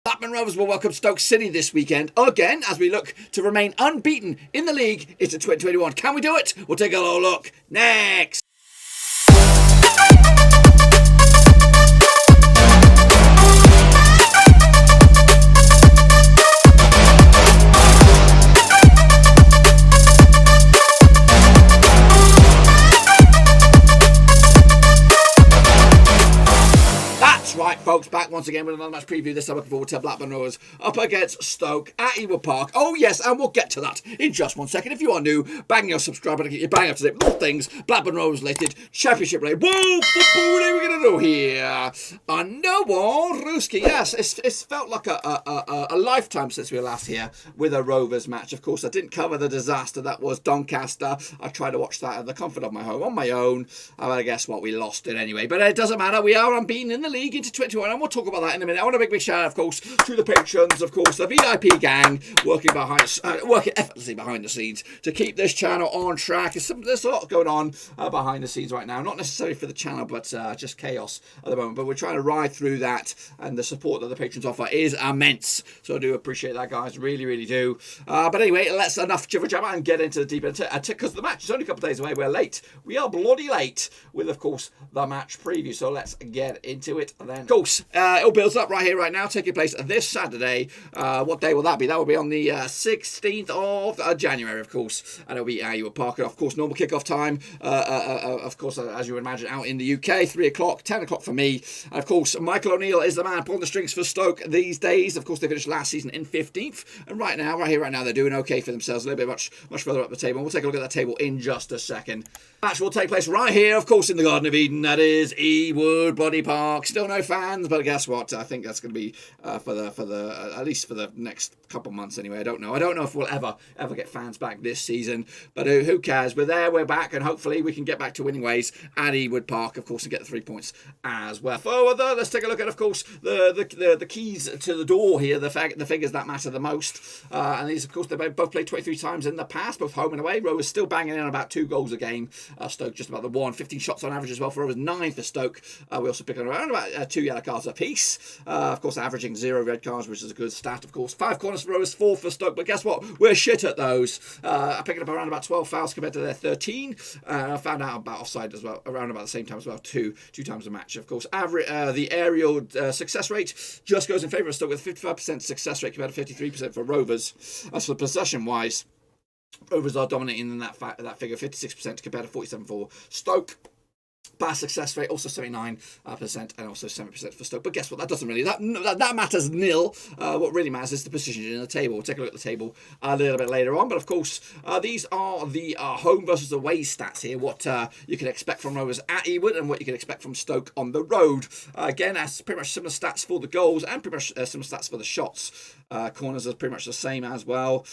Blackburn Rovers will welcome Stoke City this weekend again as we look to remain unbeaten in the league into 2021. Can we do it? We'll take a little look next. Right, folks, back once again with another match preview. This time looking forward to Blackburn Rovers up against Stoke at Ewood Park. Oh yes, and we'll get to that in just 1 second. If you are new, bang your subscribe button to get you bang up to date with all things Blackburn Rovers related, championship related. Whoa, football, what are we going to do here? No one, Ruski. Yes, it's felt like a lifetime since we were last here with a Rovers match. Of course, I didn't cover the disaster that was Doncaster. I tried to watch that at the comfort of my home on my own. I guess what, we lost it anyway. But it doesn't matter. We are unbeaten in the league into 21, and we'll talk about that in a minute. I want a big shout out, of course, to the patrons, of course, the VIP gang working effortlessly behind the scenes to keep this channel on track. There's a lot going on behind the scenes right now, not necessarily for the channel, but just chaos at the moment. But we're trying to ride through that, and the support that the patrons offer is immense. So I do appreciate that, guys. Really, really do. But anyway, let's enough jibber jabber and get into the deep end because the match is only a couple of days away. We're late. We are bloody late with, of course, the match preview. So let's get into it then. Of course, it all builds up right here, right now, taking place this Saturday. What day will that be? That will be on the 16th of January, of course, and it'll be at Ewood Park. Of course, normal kickoff time, of course, as you would imagine, out in the UK, 3 o'clock, 10 o'clock for me. And of course, Michael O'Neill is the man pulling the strings for Stoke these days. Of course, they finished last season in 15th, and right now, they're doing okay for themselves, a little bit much further up the table. We'll take a look at that table in just a second. Match will take place right here, of course, in the Garden of Eden. That is Ewood Bloody Park. Still no fans, but guess what? I think that's going to be for the at least for the next couple of months anyway. I don't know if we'll ever get fans back this season, but who cares? We're there, we're back, and hopefully we can get back to winning ways at Ewood Park, of course, and get the 3 points as well. Further, let's take a look at, of course, the keys to the door here, the figures that matter the most, and these, of course, they've both played 23 times in the past, both home and away. Rovers still banging in about 2 goals a game. Stoke just about the 1, 15 shots on average as well for Rovers, 9 for Stoke. We also pick around about 2 yellow cards apiece. Of course, averaging 0 red cards, which is a good stat, of course. 5 corners for Rovers, 4 for Stoke, but guess what? We're shit at those. I'm picking up around about 12 fouls compared to their 13. I found out about offside as well, around about the same time as well, two times a match, of course. The aerial success rate just goes in favour of Stoke with 55% success rate compared to 53% for Rovers. As for possession-wise, Rovers are dominating in that figure, 56% compared to 47% for Stoke. Pass success rate also 79% and also 7% for Stoke. But guess what? That doesn't really that matters nil. What really matters is the position in the table. We'll take a look at the table a little bit later on. But of course, these are the home versus away stats here. What you can expect from Rovers at Ewood and what you can expect from Stoke on the road. Again, that's pretty much similar stats for the goals and pretty much similar stats for the shots. Corners are pretty much the same as well.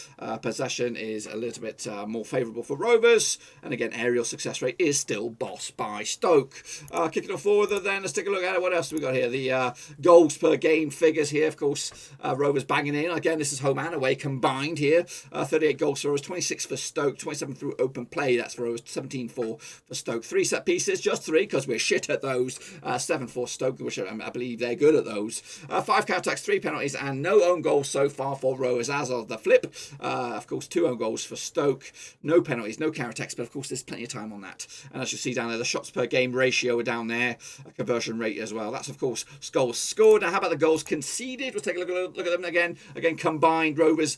Possession is a little bit more favourable for Rovers. And again, aerial success rate is still bossed by Stoke. Kicking off forward then, let's take a look at it. What else do we got here? The goals per game figures here, of course. Rovers banging in. Again, this is home and away combined here. 38 goals for Rovers, 26 for Stoke, 27 through open play. That's for Rovers, 17 for Stoke. 3 set pieces, just 3 because we're shit at those. 7 for Stoke, which I believe they're good at those. 5 counter-attacks, 3 penalties, and no own goals so far for Rovers. As of the flip, of course, 2 own goals for Stoke. No penalties, no counter-attacks, but of course, there's plenty of time on that. And as you see down there, the shots per game ratio are down there, a conversion rate as well. That's, of course, goals scored. Now, how about the goals conceded? We'll take a look at them again. Again, combined, Rovers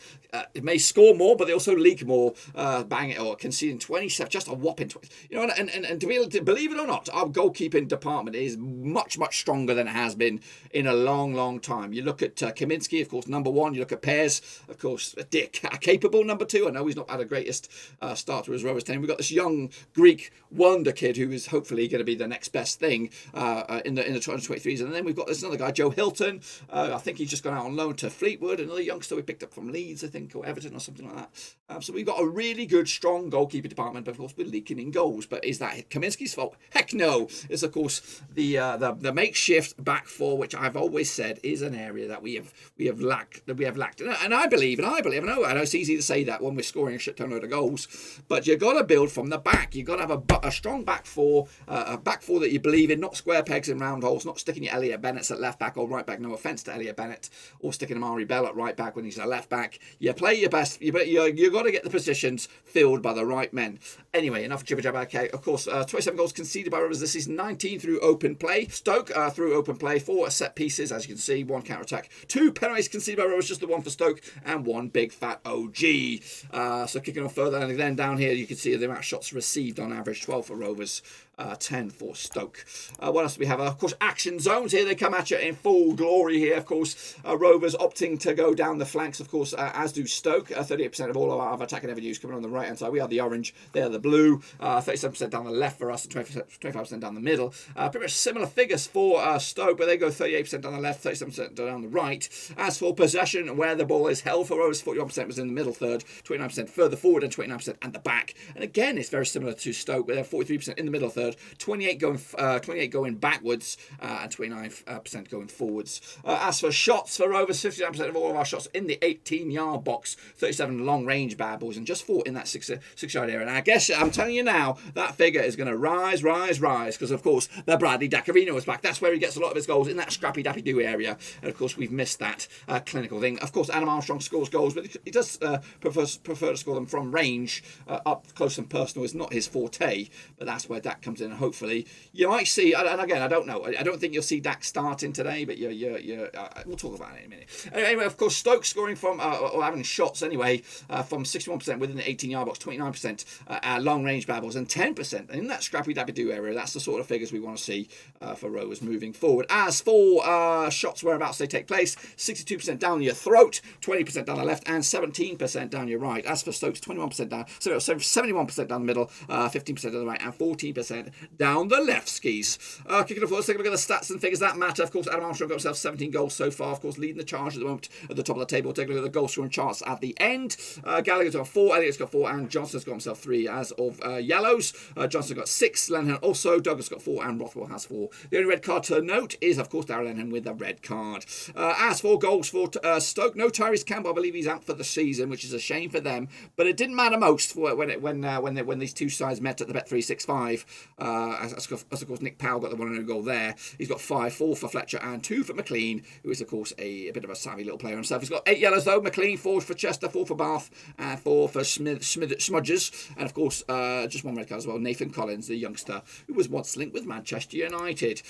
it may score more, but they also leak more, bang it or conceding 27, just a whopping 20. You know, and to be able to believe it or not, our goalkeeping department is much stronger than it has been in a long time. You look at Kaminski, of course, number 1. You look at Pears, of course, a capable number 2. I know he's not had a greatest start to his Rovers team. We've got this young Greek wonder kid who is hopefully going to be the next best thing in the 2023s. And then we've got this another guy, Joe Hilton. I think he's just gone out on loan to Fleetwood, another youngster we picked up from Leeds, I think, or Everton or something like that. So we've got a really good, strong goalkeeper department, but of course we're leaking in goals. But is that Kaminski's fault? Heck no. It's of course the makeshift back four, which I've always said is an area that we have lacked. And I believe, I know it's easy to say that when we're scoring a shit ton load of goals, but you've got to build from the back. You've got to have a strong back four a back four that you believe in, not square pegs in round holes, not sticking your Elliot Bennetts at left back or right back. No offence to Elliot Bennett, or sticking Amari Bell at right back when he's a left back. You play your best. You got to get the positions filled by the right men. Anyway, enough jibber jabber. Okay, of course, 27 goals conceded by Rovers this season, 19 through open play. Stoke through open play, 4 set pieces, as you can see, 1 counter attack, 2 penalties conceded by Rovers, just the 1 for Stoke, and 1 big fat OG. So kicking on further, and then down here you can see the amount of shots received on average: 12 for Rovers, 10 for Stoke. What else do we have? Of course, action zones. Here they come at you in full glory here. Of course, Rovers opting to go down the flanks, of course, as do Stoke. 38% of all of our attacking avenues coming on the right-hand side. We are the orange, they are the blue. 37% down the left for us, and 25% down the middle. Pretty much similar figures for Stoke, but they go 38% down the left, 37% down the right. As for possession, where the ball is held for Rovers, 41% was in the middle third, 29% further forward, and 29% at the back. And again, it's very similar to Stoke, where they're 43% in the middle third, 28 going backwards, and 29% going forwards. As for shots for Rovers, 59% of all of our shots in the 18-yard box, 37 long-range bad balls, and just 4 in that six-yard area. And I guess I'm telling you now, that figure is going to rise, because of course the Bradley Dacarino is back. That's where he gets a lot of his goals, in that scrappy dappy do area. And of course we've missed that clinical thing. Of course Adam Armstrong scores goals, but he does prefer to score them from range. Up close and personal is not his forte, but that's where Dak comes in. And hopefully you might see, and again I don't know, I don't think you'll see Dak starting today, but we'll talk about it in a minute. Anyway, of course Stoke scoring from or having shots anyway, from 61% within the 18-yard box, 29% long range babbles, and 10% in that scrappy dappy do area. That's the sort of figures we want to see for Rovers moving forward. As for shots whereabouts they take place, 62% down your throat, 20% down the left, and 17% down your right. As for Stokes, 21% down, so 71% down the middle, 15% down the right, and 14% down the left skis. Kicking off, let's take a look at the stats and figures that matter. Of course, Adam Armstrong got himself 17 goals so far, of course, leading the charge at the moment at the top of the table. Take a look at the goal scoring charts at the end. Gallagher's got 4, Elliott's got 4, and Johnson's got himself 3 as of yellows. Johnson got 6, Lennon also, Douglas got 4, and Rothwell has 4. The only red card to note is, of course, Darrell Lennon with a red card. As for goals for Stoke, no Tyrese Campbell. I believe he's out for the season, which is a shame for them, but it didn't matter most for when these two sides met at the Bet365. As of course Nick Powell got the 1-0 goal there. He's got 5, 4 for Fletcher and 2 for McLean, who is of course a bit of a savvy little player himself. He's got 8 yellows though. McLean 4 for Chester, 4 for Bath, and 4 for Smudges, and of course just 1 red card as well. Nathan Collins, the youngster who was once linked with Manchester United.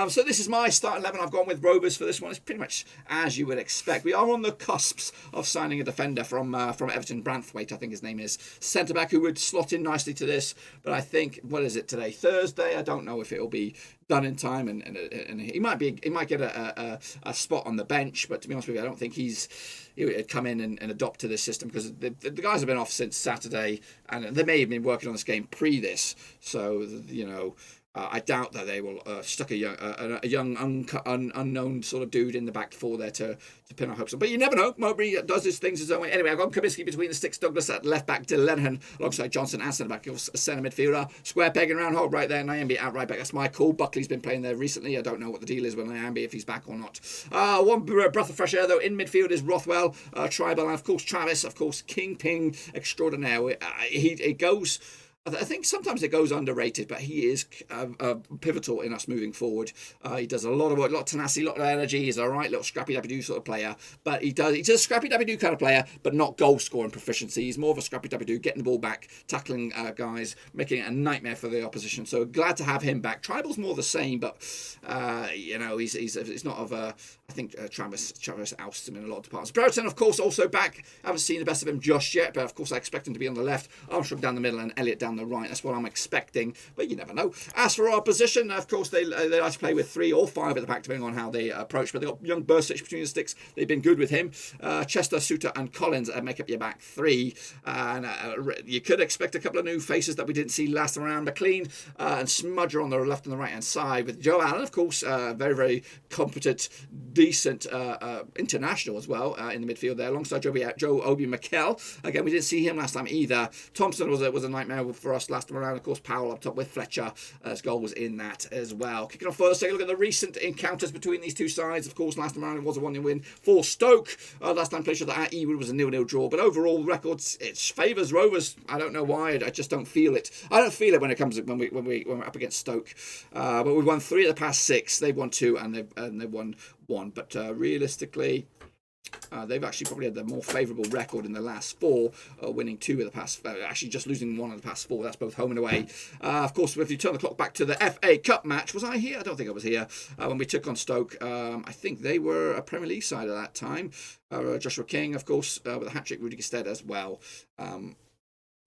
So this is my start 11. I've gone with Rovers for this one. It's pretty much as you would expect. We are on the cusps of signing a defender from Everton, Branthwaite, I think his name is, centre back, who would slot in nicely to this. But I think, what is it today? Thursday. I don't know if it'll be done in time, and he might get a spot on the bench. But to be honest with you, I don't think he would come in and adopt to this system, because the guys have been off since Saturday, and they may have been working on this game pre this. So I doubt that they will stuck a young unknown sort of dude in the back four there to pin our hopes on. But you never know. Mowbray does his things his own way. Anyway, I've got Kaminsky between the sticks, Douglas at left back, Dylan Lenihan alongside Johnson and centre back, a centre midfielder, square peg and round hole right there. Nyambi at right back. That's my call. Buckley's been playing there recently. I don't know what the deal is with Nyambi, if he's back or not. One breath of fresh air though. In midfield is Rothwell, Tribal, and of course Travis, of course Kingpin extraordinaire. He goes. I think sometimes it goes underrated, but he is pivotal in us moving forward. He does a lot of work, a lot of tenacity, a lot of energy. He's a right little scrappy-dappy-doo sort of player, but he's a scrappy-dappy-doo kind of player, but not goal-scoring proficiency. He's more of a scrappy-dappy-doo, getting the ball back, tackling guys, making it a nightmare for the opposition. So glad to have him back. Tribal's more the same, but he's not of a. I think Travis ousts him in a lot of departments. Brereton, of course, also back. I haven't seen the best of him just yet, but of course I expect him to be on the left, Armstrong down the middle, and Elliott down the right. That's what I'm expecting, but you never know. As for our position, of course, they like to play with 3 or 5 at the back, depending on how they approach. But they've got young Bursic between the sticks. They've been good with him. Chester, Suter, and Collins make up your back 3. And you could expect a couple of new faces that we didn't see last round. McLean and Smudger on the left and the right hand side, with Joe Allen, of course, very, very competent, decent international as well in the midfield there, alongside Joe Obi Mikel. Again, we didn't see him last time either. Thompson was a nightmare for us last time around. Of course, Powell up top with Fletcher as goals in that as well. Kicking off further, take a look at the recent encounters between these two sides. Of course, last time around it was a 1-0 win for Stoke. Last time played each other at Ewood was a 0-0 draw. But overall, records, it favours Rovers. I don't know why. I just don't feel it. I don't feel it when it comes when we're up against Stoke. But we've won 3 of the past 6. They've won 2 and they've won 1. But realistically, they've actually probably had the more favourable record in the last 4, winning 2 of the past, actually just losing 1 of the past 4. That's both home and away. Of course, if you turn the clock back to the FA Cup match, was I here? I don't think I was here. When we took on Stoke, I think they were a Premier League side at that time. Joshua King, of course, with a hat-trick, Rudy Gestead as well.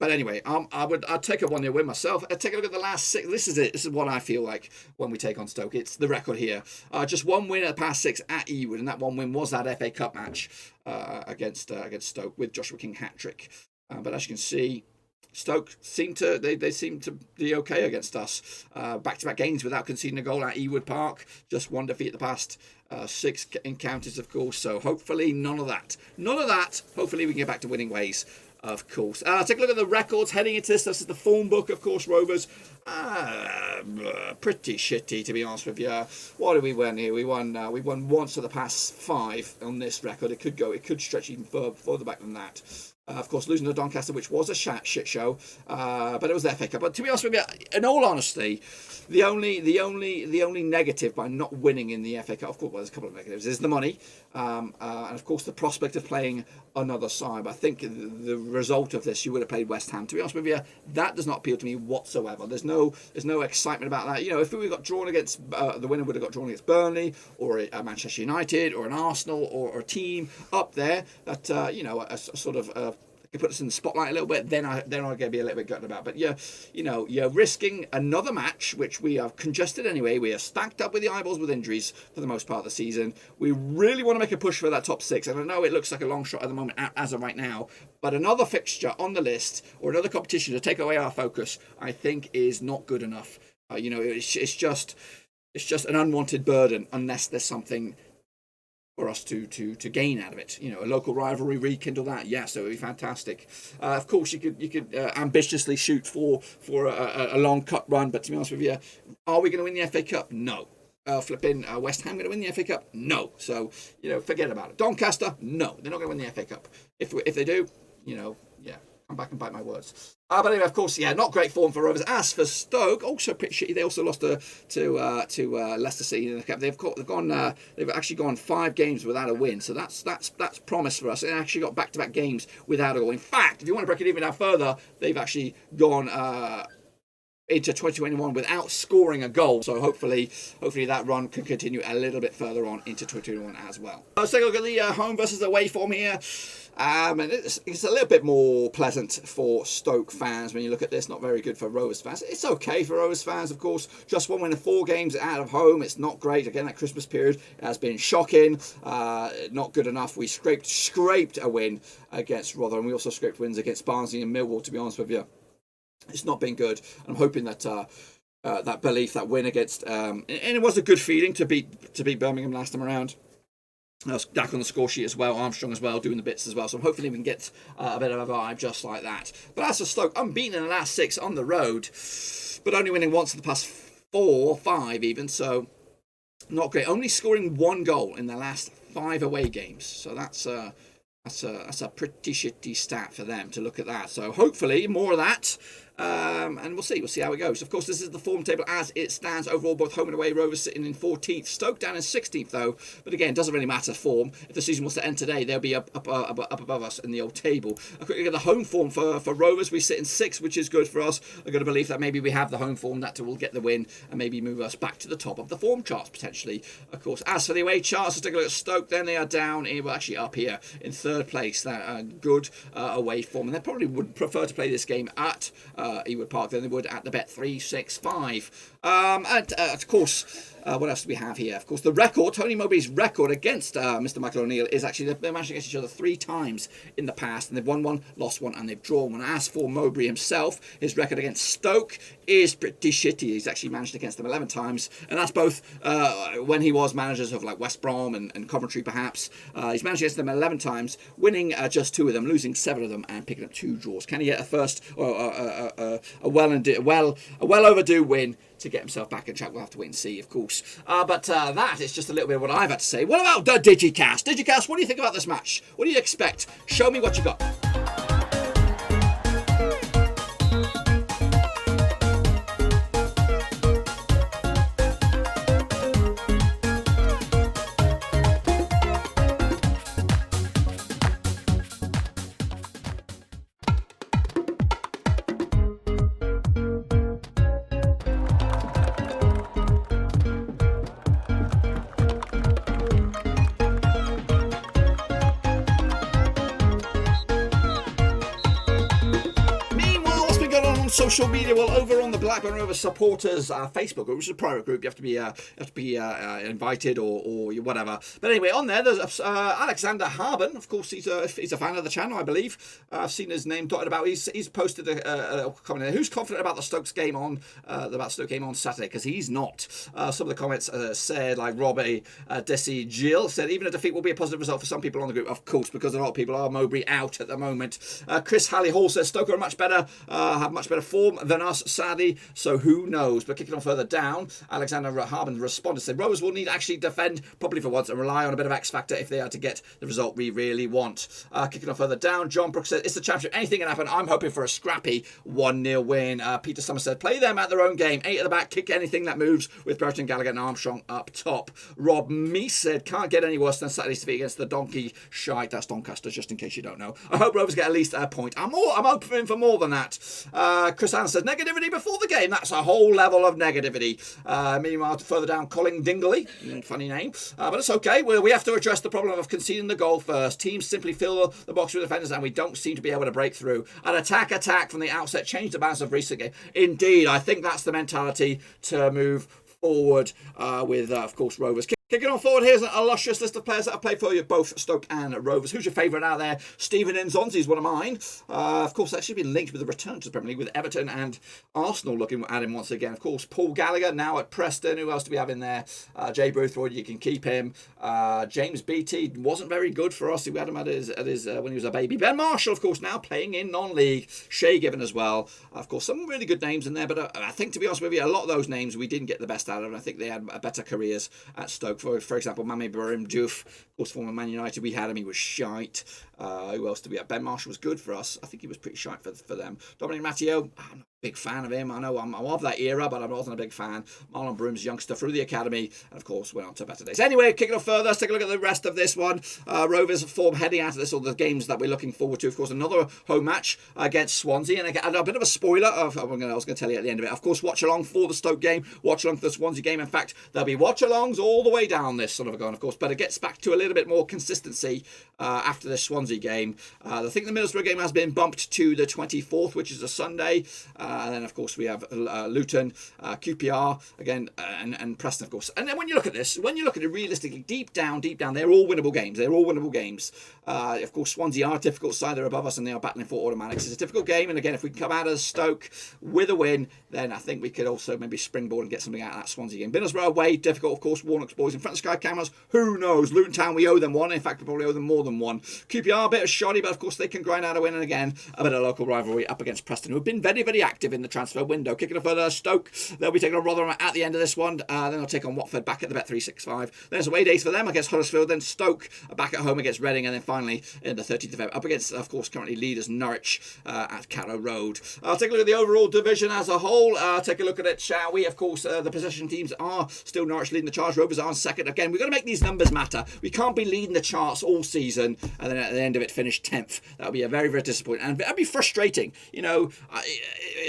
But anyway, I'd take a 1-0 win myself. I'd take a look at the last 6. This is it. This is what I feel like when we take on Stoke. It's the record here. Just 1 win at the past 6 at Ewood, and that 1 win was that FA Cup match against Stoke with Joshua King hat-trick. But as you can see, Stoke seem to be okay against us. Back-to-back games without conceding a goal at Ewood Park. Just 1 defeat the past 6 encounters, of course. So hopefully none of that. Hopefully we can get back to winning ways. Of course. Take a look at the records heading into this. This is the form book, of course. Rovers, pretty shitty, to be honest with you. What did we win here? We won once of the past 5 on this record. It could stretch even further back than that. Of course, losing to Doncaster, which was a shit show, but it was the FA Cup. But to be honest with you, in all honesty, the only negative by not winning in the FA Cup, of course, well, there's a couple of negatives, is the money, and of course the prospect of playing another side. But I think the result of this, you would have played West Ham. To be honest with you, that does not appeal to me whatsoever. There's no excitement about that. You know, if we got drawn against the winner would have got drawn against Burnley or a Manchester United or an Arsenal or a team up there that a sort of put us in the spotlight a little bit, then I'll get be a little bit gutted about. But you're risking another match, which we are congested anyway. We are stacked up with the eyeballs with injuries for the most part of the season. We really want to make a push for that top 6, and I know it looks like a long shot at the moment as of right now, but another fixture on the list or another competition to take away our focus, I think, is not good enough. It's just an unwanted burden unless there's something for us to gain out of it. A local rivalry, rekindle that. Yes, it would be fantastic. Of course, you could ambitiously shoot for a long cup run, but to be honest with you, are we going to win the FA Cup? No. West Ham going to win the FA Cup? No. So, forget about it. Doncaster? No. They're not going to win the FA Cup. If they do, yeah. Come back and bite my words. But anyway, of course, yeah, not great form for Rovers. As for Stoke, also pretty shitty. They also lost to Leicester City in the cup. They've actually gone 5 games without a win. So that's promise for us. They actually got back-to-back games without a goal. In fact, if you want to break it even down further, they've actually gone into 2021 without scoring a goal. So hopefully that run can continue a little bit further on into 2021 as well. Let's take a look at the home versus away form here. And it's a little bit more pleasant for Stoke fans when you look at this. Not very good for Rovers fans. It's okay for Rovers fans, of course. Just 1 win in 4 games out of home. It's not great. Again, that Christmas period has been shocking. Not good enough. We scraped a win against Rotherham. We also scraped wins against Barnsley and Millwall, to be honest with you. It's not been good. I'm hoping that that belief, that win against, and it was a good feeling to beat Birmingham last time around. Dak on the score sheet as well, Armstrong as well, doing the bits as well. So hopefully we can get a bit of a vibe just like that. But as for Stoke, unbeaten in the last 6 on the road, but only winning once in the past 4 or 5 even. So not great. Only scoring 1 goal in the last 5 away games. So that's a pretty shitty stat for them to look at that. So hopefully more of that. And we'll see how it goes. Of course, this is the form table as it stands overall, both home and away. Rovers sitting in 14th, Stoke down in 16th though, but again, doesn't really matter form. If the season was to end today, they'll be up above us in the old table. A quick look at the home form for Rovers. We sit in 6th, which is good for us. I've got to believe that maybe we have the home form that will get the win and maybe move us back to the top of the form charts potentially. Of course, as for the away charts, let's take a look at Stoke. Then they are down here, well actually up here in 3rd place. That good away form, and they probably would prefer to play this game at Ewood Park than they would at the Bet 365. And of course, what else do we have here? Of course, the record, Tony Mowbray's record against Mr. Michael O'Neill is actually they've managed against each other 3 times in the past, and they've won one, lost one, and they've drawn one. As for Mowbray himself, his record against Stoke is pretty shitty. He's actually managed against them 11 times, and that's both when he was managers of like West Brom and Coventry, perhaps. He's managed against them 11 times, winning just 2 of them, losing 7 of them, and picking up 2 draws. Can he get a first or a well overdue win to get himself back in track? We'll have to wait and see, of course. But that is just a little bit of what I've had to say. What about the Digicast? Digicast, what do you think about this match? What do you expect? Show me what you got. Social media, well, over on the Blackburn Rovers supporters Facebook group, which is a private group, you have to be invited or whatever. But anyway, on there, there's Alexander Harben. Of course, he's a fan of the channel, I believe. I've seen his name dotted about. He's posted a comment there. Who's confident about the Stoke game on Saturday? Because he's not. Some of the comments said, like Robbie Desi Jill said, even a defeat will be a positive result for some people on the group. Of course, because a lot of people are Mowbray out at the moment. Chris Halley Hall says Stoke are much better, have much better form than us, sadly, so who knows. But kicking on further down, Alexander Harben responded, said Rovers will need to actually defend properly for once and rely on a bit of X factor if they are to get the result we really want. Kicking on further down, John Brooks said it's the championship, anything can happen. I'm hoping for a scrappy 1-0 win. Peter Summers said play them at their own game, 8 at the back, kick anything that moves with Brereton, Gallagher and Armstrong up top. Rob Meese said can't get any worse than Saturday's defeat against the donkey shite. That's Doncaster, just in case you don't know. I hope Rovers get at least a point. I'm hoping for more than that. Chris Allen says negativity before the game. That's a whole level of negativity. Meanwhile, further down, Colin Dingley. Funny name. But it's okay. We have to address the problem of conceding the goal first. Teams simply fill the box with defenders and we don't seem to be able to break through. An attack from the outset. Change the balance of recent game. Indeed, I think that's the mentality to move forward with, of course, Rovers. Kicking on forward, here's an illustrious list of players that have played for you, both Stoke and Rovers. Who's your favourite out there? Stephen Nzonzi is one of mine. Of course, actually been linked with the return to the Premier League with Everton and Arsenal looking at him once again. Of course, Paul Gallagher now at Preston. Who else do we have in there? Jay Boothroyd, you can keep him. James Beattie wasn't very good for us. We had him at his when he was a baby. Ben Marshall, of course, now playing in non-league. Shay Given as well. Of course, some really good names in there, but I think, to be honest with you, a lot of those names we didn't get the best out of, and I think they had better careers at Stoke. For example, Mame Barim Diouf, of course, former Man United, we had him, he was shite. Who else did we have? Ben Marshall was good for us. I think he was pretty shite for them. Dominic Matteo, I'm not a big fan of him. I know I'm of that era, but I wasn't a big fan. Marlon Broom's youngster through the academy, and of course went on to better days. Anyway, kicking off further, let's take a look at the rest of this one. Rovers form heading out of this, all the games that we're looking forward to. Of course, another home match against Swansea, and a bit of a spoiler of I was going to tell you at the end of it. Of course, watch along for the Stoke game, watch along for the Swansea game. In fact, there'll be watch alongs all the way down this sort of going, of course, but it gets back to a little bit more consistency after this Swansea game. I think the Middlesbrough game has been bumped to the 24th, which is a Sunday. And then, of course, we have Luton, QPR again, and Preston, of course. And then when you look at this, when you look at it realistically, deep down, they're all winnable games. Of course, Swansea are a difficult side. They're above us and they are battling for automatics. It's a difficult game. And again, if we can come out of Stoke with a win, then I think we could also maybe springboard and get something out of that Swansea game. Middlesbrough away, difficult, of course. Warnock's boys in front of Sky Cameras. Who knows? Luton Town, we owe them one. In fact, we probably owe them more than one. QPR, a bit of shoddy, but of course they can grind out a win. And again, a bit of local rivalry up against Preston, who have been very, very active in the transfer window. Kicking off further, Stoke, they'll be taking on Rotherham at the end of this one. Then they'll take on Watford back at the Bet365. There's away days for them against Huddersfield. Then Stoke back at home against Reading. And then finally, in the 13th of February, up against, of course, currently leaders Norwich at Carrow Road. I'll take a look at the overall division as a whole. Take a look at it, shall we? Of course, the possession teams are still Norwich leading the charge. Rovers are on second. Again, we've got to make these numbers matter. We can't be leading the charts all season and then at the end of it finish 10th. That would be a very, very disappointing. And that'd be frustrating. You know,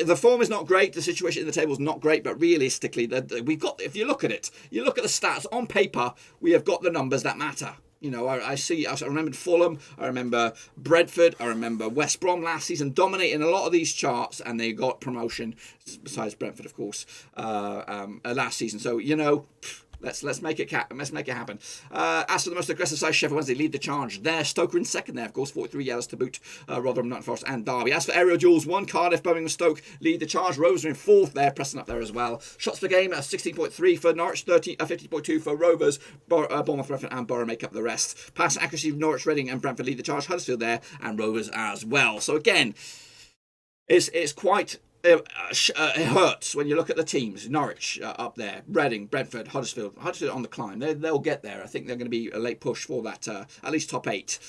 the form is not great. The situation in the table is not great. But realistically, we've got, if you look at it, you look at the stats on paper, we have got the numbers that matter. You know, I remembered Fulham, I remember Brentford, I remember West Brom last season dominating a lot of these charts, and they got promotion, besides Brentford, of course, last season. So, you know, let's make it happen. As for the most aggressive side, Sheffield Wednesday lead the charge there. Stoke are in second there, of course, 43 yellows to boot. Rotherham, Nottingham Forest and Derby. As for aerial duels, 1 Cardiff, Birmingham, Stoke lead the charge. Rovers are in fourth there, pressing up there as well. Shots per game, 16.3 for Norwich, 50.2 for Rovers. Bournemouth, Brentford and Borough make up the rest. Passing accuracy, Norwich, Reading and Brentford lead the charge. Huddersfield there and Rovers as well. So again, it's quite... it hurts when you look at the teams. Norwich up there, Reading, Brentford, Huddersfield on the climb. They'll get there. I think they're going to be a late push for that, at least top 8.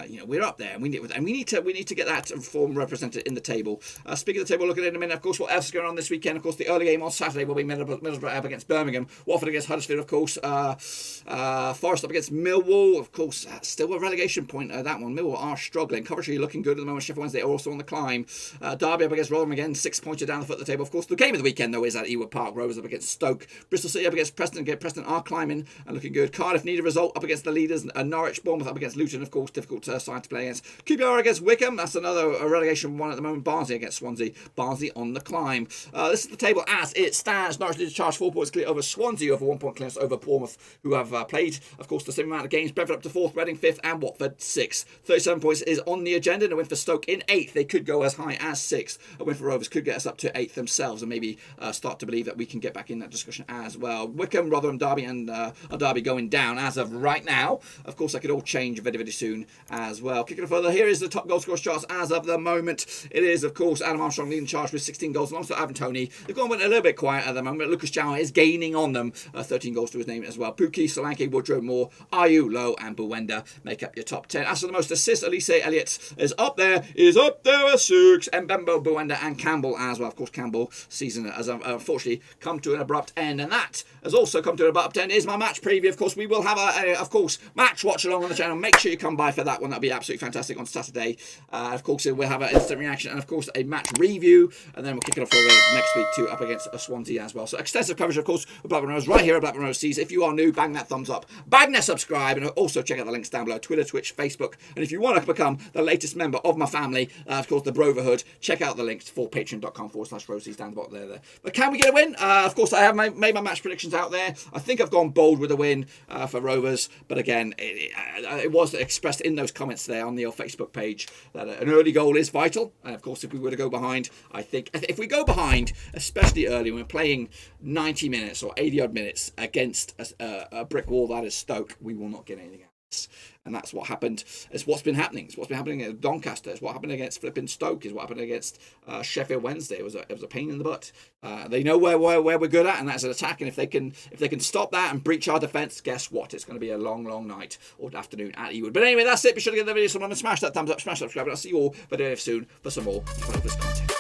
You know, we're up there, and we need to get that form represented in the table. Speaking of the table, look at it in a minute. Of course, what else is going on this weekend? Of course, the early game on Saturday will be Middlesbrough up against Birmingham, Watford against Huddersfield, of course. Forest up against Millwall, of course. Still a relegation point. That one. Millwall are struggling. Coventry looking good at the moment. Sheffield Wednesday are also on the climb. Derby up against Rotherham again, 6 points down the foot of the table. Of course, the game of the weekend, though, is at Ewood Park. Rovers up against Stoke. Bristol City up against Preston. Preston are climbing and looking good. Cardiff need a result up against the leaders. Norwich, Bournemouth up against Luton, of course. Difficult side to play against. QPR against Wickham. That's another relegation one at the moment. Barnsley against Swansea. Barnsley on the climb. This is the table as it stands. Norwich leads the charge 4 points clear over Swansea, over 1 point clearance over Bournemouth, who have played, of course, the same amount of games. Brentford up to 4th, Reading 5th, and Watford 6th. 37 points is on the agenda. And a win for Stoke in 8th. They could go as high as 6th. A win for Rovers could get us up to 8th themselves, and maybe start to believe that we can get back in that discussion as well. Wickham, Rotherham, Derby, and Derby going down as of right now. Of course, that could all change very soon as well. Kicking it further, here is the top goal scorers charts as of the moment. It is, of course, Adam Armstrong leading charge with 16 goals, alongside Ivan Toney. They've gone a little bit quiet at the moment. Lucas João is gaining on them, 13 goals to his name as well. Pukki, Solanke, Woodrow, Moore, Ayew, Lowe, and Buenda make up your top 10. As for the most assists, Elise Elliott is up there with 6. Mbembo, Buenda, and Campbell as well. Of course, Campbell season has unfortunately come to an abrupt end, and that has also come to an abrupt end is my match preview. Of course, we will have a match watch along on the channel. Make sure you come by for that one. That'll be absolutely fantastic on Saturday. Of course, we'll have an instant reaction and of course a match review, and then we'll kick it off for next week too, up against Swansea as well. So extensive coverage, of course, with Blackburn Rovers right here at Blackburn Rovers Seas. If you are new, bang that thumbs up, bang that subscribe, and also check out the links down below: Twitter, Twitch, Facebook. And if you want to become the latest member of my family, of course, the Broverhood, check out the links for patreon.com/Rosies down the bottom there. But can we get a win? Of course, I have made my match predictions out there. I think I've gone bold with a win for Rovers, but again, it was expressed in those comments there on the Facebook page that an early goal is vital. And of course, if we were to go behind, I think if we go behind, especially early, when we're playing 90 minutes or 80 odd minutes against a brick wall that is Stoke, we will not get anything out. And that's what happened. It's what's been happening. It's what's been happening at Doncaster. It's what happened against flipping Stoke. Is what happened against Sheffield Wednesday. It was a pain in the butt. They know where we're good at, and that's an attack. And if they can stop that and breach our defence, guess what? It's going to be a long night or afternoon at Ewood. But anyway, that's it. Be sure to give the video some love and smash that thumbs up, smash subscribe, and I'll see you all very soon for some more Rovers content.